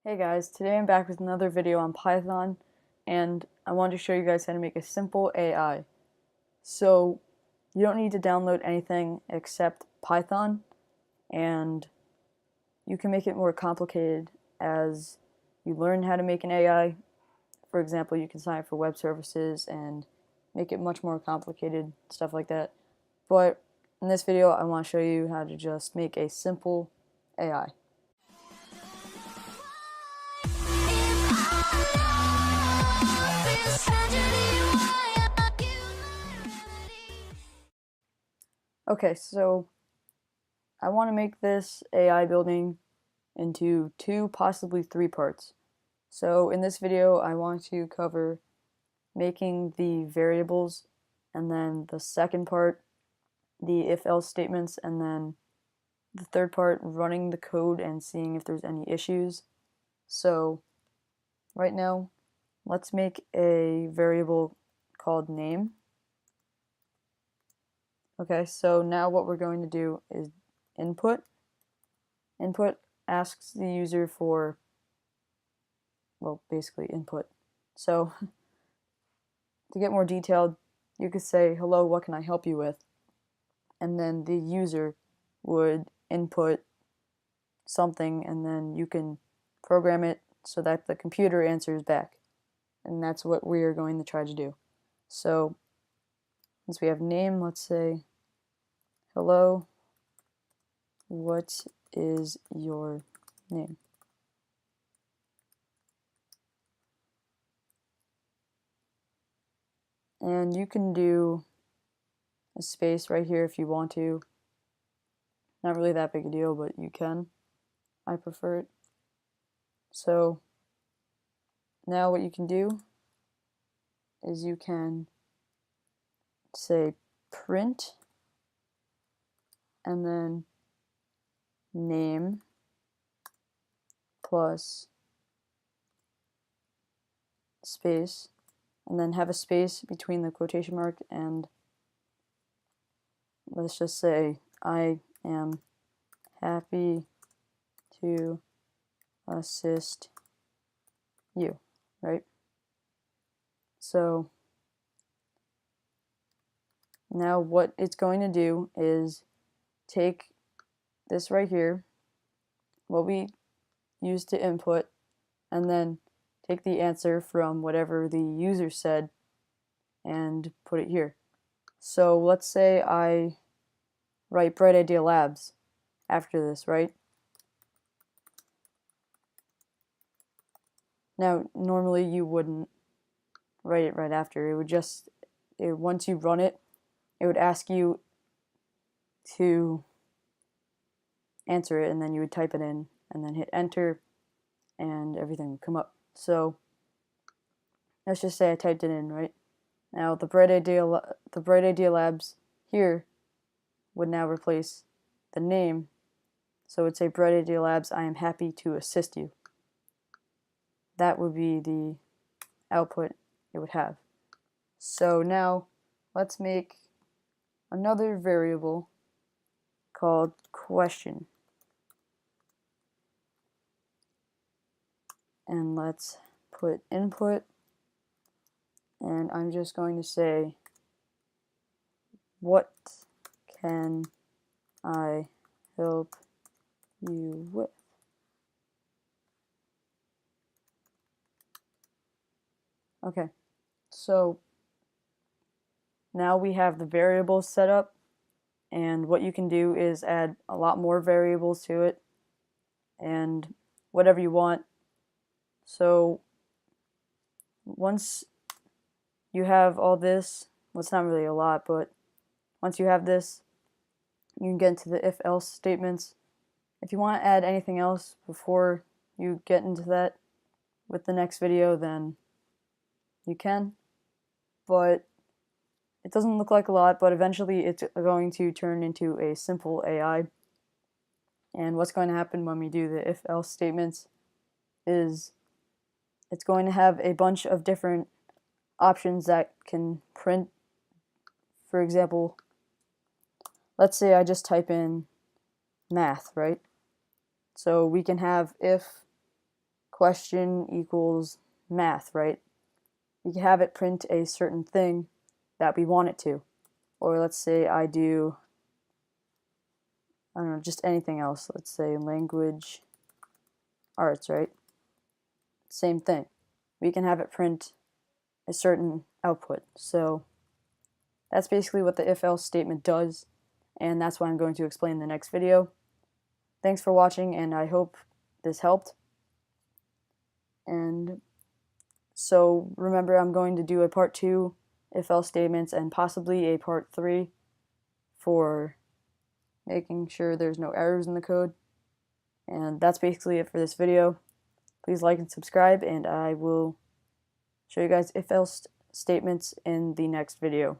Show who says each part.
Speaker 1: Hey guys, today I'm back with another video on Python, and I wanted to show you guys how to make a simple AI. So you don't need to download anything except Python, and you can make it more complicated as you learn how to make an AI. For example, you can sign up for web services and make it much more complicated, stuff like that. But in this video, I want to show you how to just make a simple AI. Okay, so I want to make this AI building into two, possibly three parts. So in this video, I want to cover making the variables, and then the second part, the if-else statements, and then the third part, running the code and seeing if there's any issues. So right now, let's make a variable called name. Okay, so now what we're going to do is input. Input asks the user for, well, basically input. So to get more detailed, you could say, hello, what can I help you with? And then the user would input something, and then you can program it so that the computer answers back. And that's what we are going to try to do. So since we have name, let's say, hello, what is your name? And you can do a space right here if you want to. Not really that big a deal, but you can. I prefer it. So now what you can do is you can say print and then name plus space, and then have a space between the quotation mark, and let's just say I am happy to assist you, right? So now what it's going to do is take this right here, what we used to input, and then take the answer from whatever the user said and put it here. So let's say I write Bright Idea Labs after this, right? Now, normally you wouldn't write it right after. It would just, once you run it, it would ask you to answer it, and then you would type it in, and then hit enter, and everything would come up. So let's just say I typed it in, right? Now the Bright Idea Labs here would now replace the name. So it would say Bright Idea Labs, I am happy to assist you. That would be the output it would have. So now let's make another variable called question. And let's put input, and I'm just going to say, what can I help you with? Okay, so now we have the variables set up, and what you can do is add a lot more variables to it and whatever you want. So once you have all this, well, it's not really a lot, but once you have this, you can get into the if-else statements. If you want to add anything else before you get into that with the next video, then you can. But it doesn't look like a lot, but eventually it's going to turn into a simple AI. And what's going to happen when we do the if-else statements is it's going to have a bunch of different options that can print. For example, let's say I just type in math, right? So we can have if question equals math, right? We can have it print a certain thing that we want it to. Or let's say I don't know, just anything else. Let's say language arts, right? Same thing. We can have it print a certain output. So that's basically what the if-else statement does, and that's what I'm going to explain in the next video. Thanks for watching, and I hope this helped. And so remember, I'm going to do a part 2 if-else statements and possibly a part 3 for making sure there's no errors in the code. And that's basically it for this video. Please like and subscribe, and I will show you guys if-else statements in the next video.